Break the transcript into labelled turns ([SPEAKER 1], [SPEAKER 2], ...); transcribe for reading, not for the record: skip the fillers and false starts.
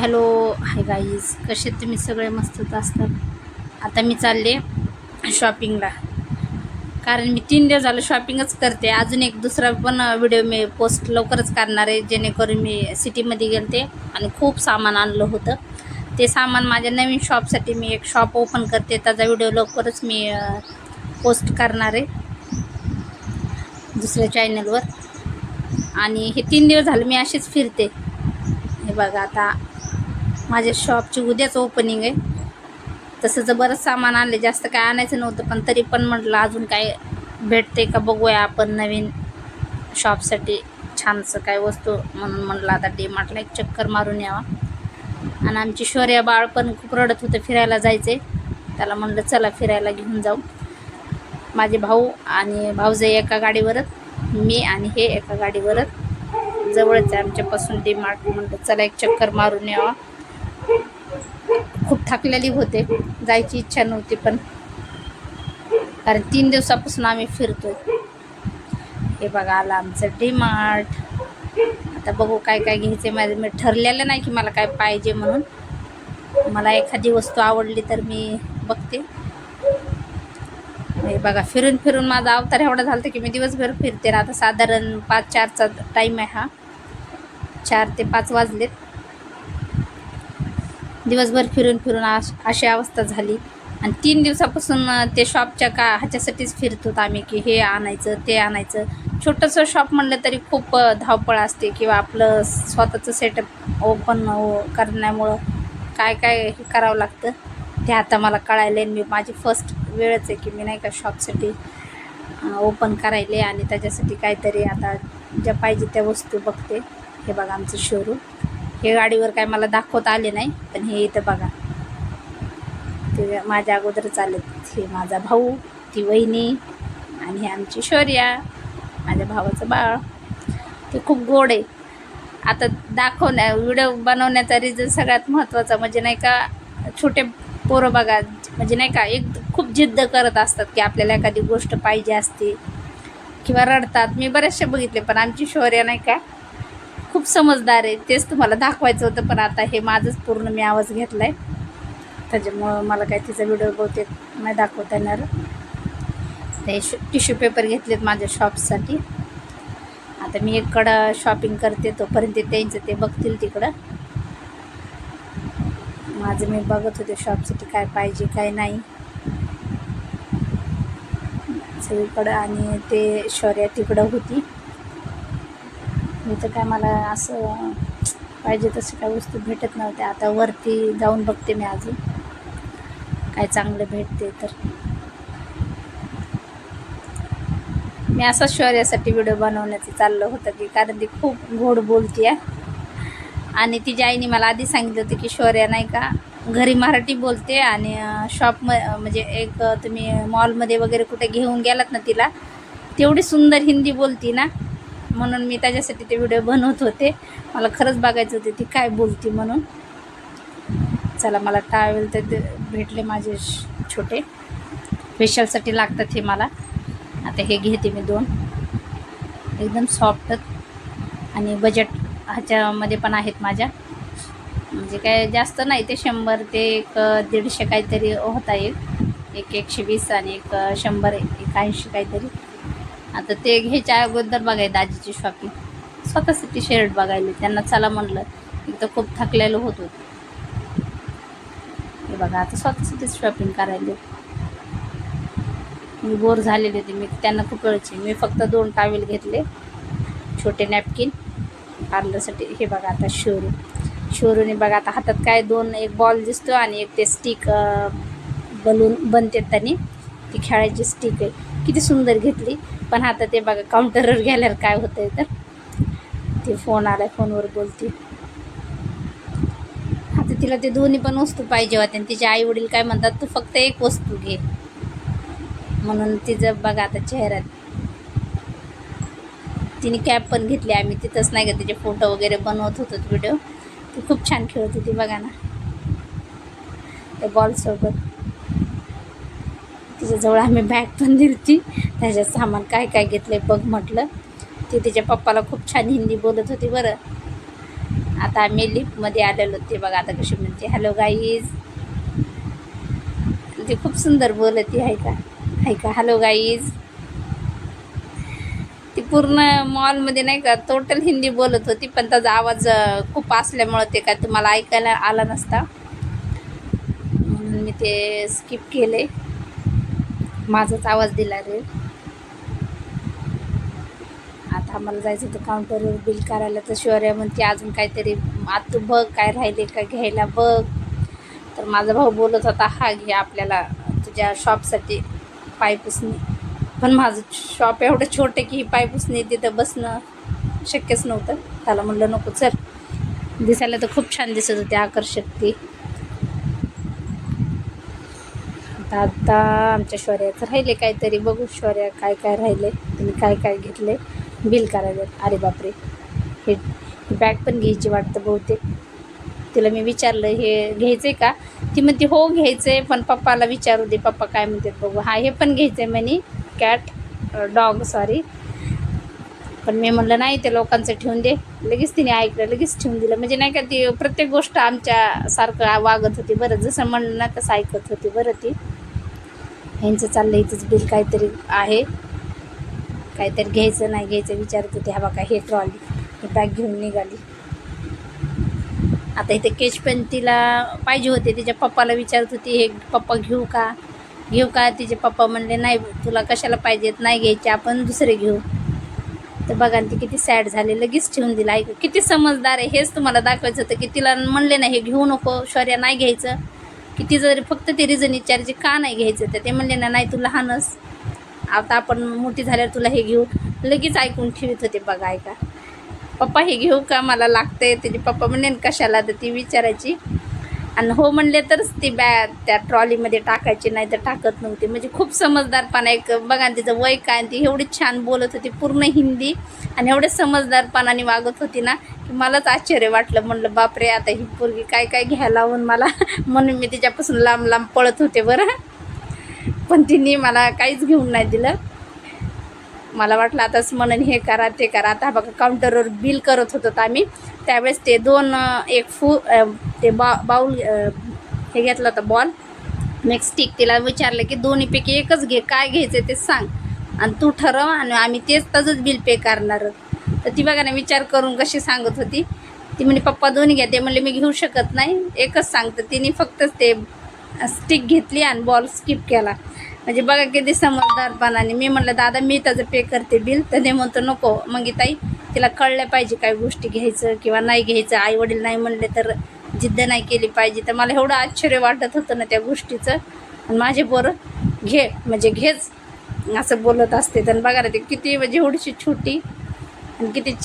[SPEAKER 1] Hello hi guys, कसे तुम्ही सगळे मस्तच असतात. आता मी चालले शॉपिंगला, कारण मी 3 दिवस झालं शॉपिंगच करते. अजून एक दुसरा पण व्हिडिओ मी पोस्ट लवकरच करणार आहे, जेणेकरून मी सिटीमध्ये गेलते आणि खूप सामान आणलं होतं. ते सामान माझ्या नवीन शॉपसाठी मी एक शॉप ओपन करते, त्याचा व्हिडिओ लवकरच मी पोस्ट करणार आहे दुसऱ्या चॅनलवर. आणि हे 3 दिवस झालं मी अशीच फिरते. हे बघा, आता माझ्या शॉपची उद्याच ओपनिंग आहे. तसं तर बरंच सामान आणले, जास्त काय आणायचं नव्हतं, पण तरी पण म्हटलं अजून काय भेटते का बघूया आपण नवीन शॉपसाठी छानसं काय वस्तू. म्हणून म्हटलं आता डीमार्टला एक चक्कर मारून यावा. आणि आमची शौर्या बाळ पण खूप रडत होतं, फिरायला जायचे. त्याला म्हणलं चला फिरायला घेऊन जाऊ. माझे भाऊ आणि भाऊजाई एका गाडीवरच, मी आणि हे एका गाडीवरच. जवळच आहे आमच्यापासून डीमार्ट. म्हणलं चला एक चक्कर मारून यावा. खूप थकलेली होते, जायची इच्छा नव्हती, पण कारण 3 दिवसापासून आम्ही फिरतोय. हे बघा, आला आमचं डीमार्ट. आता बघू काय काय घ्यायचे. मी ठरलेलं नाही की मला काय पाहिजे म्हणून. मला एखादी वस्तू आवडली तर मी बघते. हे बघा, फिरून फिरून माझा अवतार एवढा झाला की मी दिवसभर फिरते. आता साधारण 5-4चा टाईम आहे हा. 4 ते 5 वाजलेत. दिवसभर फिरून फिरून अशी अवस्था झाली. आणि 3 दिवसापासून ते शॉपच्या ह्याच्यासाठीच फिरतो आम्ही, की हे आणायचं ते आणायचं. छोटंसं शॉप म्हणलं तरी खूप धावपळ असते, किंवा आपलं स्वतःचं सेटअप ओपन करण्यामुळं काय काय हे करावं लागतं ते आता मला कळायलं. मी माझी फर्स्ट वेळच आहे की मी नाही का शॉपसाठी ओपन करायले, आणि त्याच्यासाठी काहीतरी आता ज्या पाहिजे त्या वस्तू बघते. हे बघा आमचं शोरूम. हे गाडीवर काय मला दाखवता आले नाही, पण हे इथं बघा, ते माझ्या अगोदरच आलेत. हे माझा भाऊ, ती वहिनी, आणि हे आमची शौर्या, माझ्या भावाचं बाळ. ते खूप गोड आहे. आता व्हिडिओ बनवण्याचा रिझन सगळ्यात महत्त्वाचा म्हणजे नाही का, छोटे पोरं बघा, म्हणजे नाही का एक खूप जिद्द करत असतात की आपल्याला एखादी गोष्ट पाहिजे असते, किंवा रडतात. मी बरेचसे बघितले, पण आमची शौर्या नाही का खूप समजदार आहे. तेच तुम्हाला दाखवायचं होतं, पण आता हे माझंच पूर्ण मी आवाज घेतला आहे, त्याच्यामुळं मला काय तिचा व्हिडिओ बहुतेक नाही दाखवता येणार. ते टिश्यू पेपर घेतलेत माझ्या शॉपसाठी. आता मी एककडं शॉपिंग करते, तोपर्यंत त्यांचं ते बघतील तिकडं. माझं मी बघत होते शॉपसाठी काय पाहिजे काय नाही सगळीकडं. आणि ते शौर्या तिकडं होती. मी तर काय मला असं पाहिजे तसं काय वस्तू भेटत नव्हत्या. आता वरती जाऊन बघते मी अजून काय चांगलं भेटते तर. मी असं शौर्यासाठी व्हिडिओ बनवण्याचं चाललं होतं, की कारण ती खूप गोड बोलते आहे. आणि तिच्या आईने मला आधी सांगितलं होतं की शौर्या नाही का घरी मराठी बोलते, आणि म्हणजे एक तुम्ही मॉलमध्ये वगैरे कुठे घेऊन गेलात ना तिला, तेवढी सुंदर हिंदी बोलती ना. म्हणून मी त्याच्यासाठी ते व्हिडिओ बनवत होते. मला खरंच बघायचं होते ती काय बोलती म्हणून. चला, मला टावेल तर भेटले माझे छोटे, फेशियलसाठी लागतात हे मला. आता हे घेते मी 2, एकदम सॉफ्ट आणि बजेट ह्याच्यामध्ये पण आहेत माझ्या. म्हणजे काय जास्त नाही, ते 100 ते 150 काहीतरी होता. एक 120 आणि एक 100, 80 काहीतरी. आता ते घ्यायच्या अगोदर बघायला दाजीची शॉपिंग, स्वतःसाठी शर्ट बघायला. त्यांना चला म्हणलं, एक तर खूप थकलेलं होतो. हे बघा, आता स्वतःसाठीच शॉपिंग करायला. मी बोर झालेले होते. मी त्यांना खूप वेळची मी फक्त 2 टावेल घेतले, छोटे नॅपकिन पार्लरसाठी. हे बघा, आता शोरूने बघा, आता हातात काय एक बॉल दिसतो, आणि एक ते स्टिक बलून बनते त्यांनी, ती खेळायची स्टिक आहे. किती सुंदर घेतली. पण आता ते बघा, काउंटरवर गेल्यावर काय होतंय तर ते फोन आलाय, फोनवर बोलते. आता तिला ते दोन्ही पण वस्तू पाहिजे होत्या, आणि तिचे आई वडील काय म्हणतात, तू फक्त एक वस्तू घे म्हणून. तिचं बघा आता चेहऱ्यात. तिने कॅप पण घेतली. आम्ही तिथंच नाही का तिचे फोटो वगैरे बनवत होतो व्हिडिओ. ती खूप छान खेळत होती बघा ना त्या बॉलसोबत. तिच्याजवळ आम्ही बॅग पण दिली, त्याच्यात सामान काय काय घेतलं बघ म्हटलं. ती तिच्या पप्पाला खूप छान हिंदी बोलत होती बरं. आता आम्ही लिफ्टमध्ये आलेलो ते बघा आता कशी म्हणते हॅलो गाईज. ती खूप सुंदर बोलती आहे का हॅलो गाईज. ती पूर्ण मॉलमध्ये नाही का टोटल हिंदी बोलत होती, पण त्याचा आवाज खूप असल्यामुळं ते काय तुम्हाला ऐकायला आला नसता, म्हणून मी ते स्किप केले, माझाच आवाज दिला रे. आता आम्हाला जायचं होतं काउंटरवर बिल करायला, तर शौर्या म्हणते अजून काहीतरी तू बघ काय राहिले का घ्यायला बघ. तर माझा भाऊ बोलत होता हा घे आपल्याला तुझ्या शॉपसाठी पायपुसणी, पण माझं शॉप एवढं छोटं की ही पायपुसणी तिथं बसणं शक्यच नव्हतं. त्याला म्हणलं नको चल, दिसायला तर खूप छान दिसत होते आकर्षक ती. आता आमच्या शौर्याचं राहिले काहीतरी, बघू शौर्या काय काय राहिले, तिने काय काय घेतले बिल करायला. अरे बापरे, हे बॅग पण घ्यायची वाटतं बहुतेक. तिला मी विचारलं हे घ्यायचं आहे का, ती म्हणते हो घ्यायचं आहे, पण पप्पाला विचारू दे पप्पा काय म्हणतात बघू. हा हे पण घ्यायचं आहे म्हणे कॅट डॉग सॉरी, पण मी म्हणलं नाही ते लोकांचं ठेवून दे. लगेच तिने ऐकलं, लगेच ठेवून दिलं. म्हणजे नाही का ती प्रत्येक गोष्ट आमच्यासारखं वागत होती बरं, जसं म्हणलं ना तसं ऐकत होती बरं ती. ह्यांचं चाललं इथंच बिल काहीतरी आहे, काहीतरी घ्यायचं नाही घ्यायचं विचारत होते. हा बघा हे ट्रॉली, ही बॅग घेऊन निघाली. आता इथे केच पेन तिला पाहिजे होते, तिच्या पप्पाला विचारत होती हे पप्पा घेऊ का. तिचे पप्पा म्हणले नाही तुला कशाला पाहिजेत, नाही घ्यायचे आपण दुसरे घेऊ. तर बघा ती किती सॅड झाली, लगेच ठेवून दिला. ऐक किती समजदार आहे, हेच तुम्हाला दाखवायचं होतं की तिला म्हणले नाही हे घेऊ नको शौर्या नाही घ्यायचं, किती जरी फक्त ते रिझन विचारायचे का नाही घ्यायचं, तर ते म्हणले ना नाही तू लहानच, आता आपण मोठी झाल्यावर तुला हे घेऊ. लगेच ऐकून ठेवत होते बघा. ऐका पप्पा हे घेऊ का मला लागतंय, त्याचे पप्पा म्हणले कशाला, तर ती विचारायची आणि हो म्हणले तरच ती बॅग त्या ट्रॉलीमध्ये टाकायची, नाही तर टाकत नव्हती. म्हणजे खूप समजदारपणा एक बघा तिचं वय काय, ती एवढी छान बोलत होती पूर्ण हिंदी आणि एवढे समजदारपणाने वागत होती ना की मलाच आश्चर्य वाटलं. म्हणलं बापरे आता ही पोरगी काय काय घ्यायला लावून मला, म्हणून मी तिच्यापासून लांब लांब पळत होते बरं, पण तिने मला काहीच घेऊन नाही दिलं. मला वाटलं आताच म्हणून हे करा ते करा. आता बघा काउंटरवर बिल करत होतो आम्ही, त्यावेळेस ते ते बाऊल हे घेतलं होतं बॉल नेक्स्ट स्टिक. तिला विचारलं की दोन्हीपैकी एकच घे, काय घ्यायचं ते सांग आणि तू ठरव आणि आम्ही तेच तसंच बिल पे करणार. तर ती बघा ना विचार करून कशी सांगत होती. ती म्हणे पप्पा दोन्ही घ्या, ते म्हणले मी घेऊ शकत नाही एकच सांगतं. तिने फक्त ते स्टिक घेतली आणि बॉल स्किप केला. म्हणजे बघा किती समजदारपणाने. मी म्हटलं दादा मी त्याचं पे करते बिल, तर ते म्हणतो नको मंगीताई तिला कळलं पाहिजे काय गोष्टी घ्यायचं किंवा नाही घ्यायचं, आईवडील नाही म्हणले तर जिद्द नाही केली पाहिजे. तर मला एवढं आश्चर्य वाटत होतं ना त्या गोष्टीचं, आणि माझे पोरं घे म्हणजे घेच असं बोलत असते. तर बघा ना ते किती म्हणजे एवढीशी छोटी आणि किती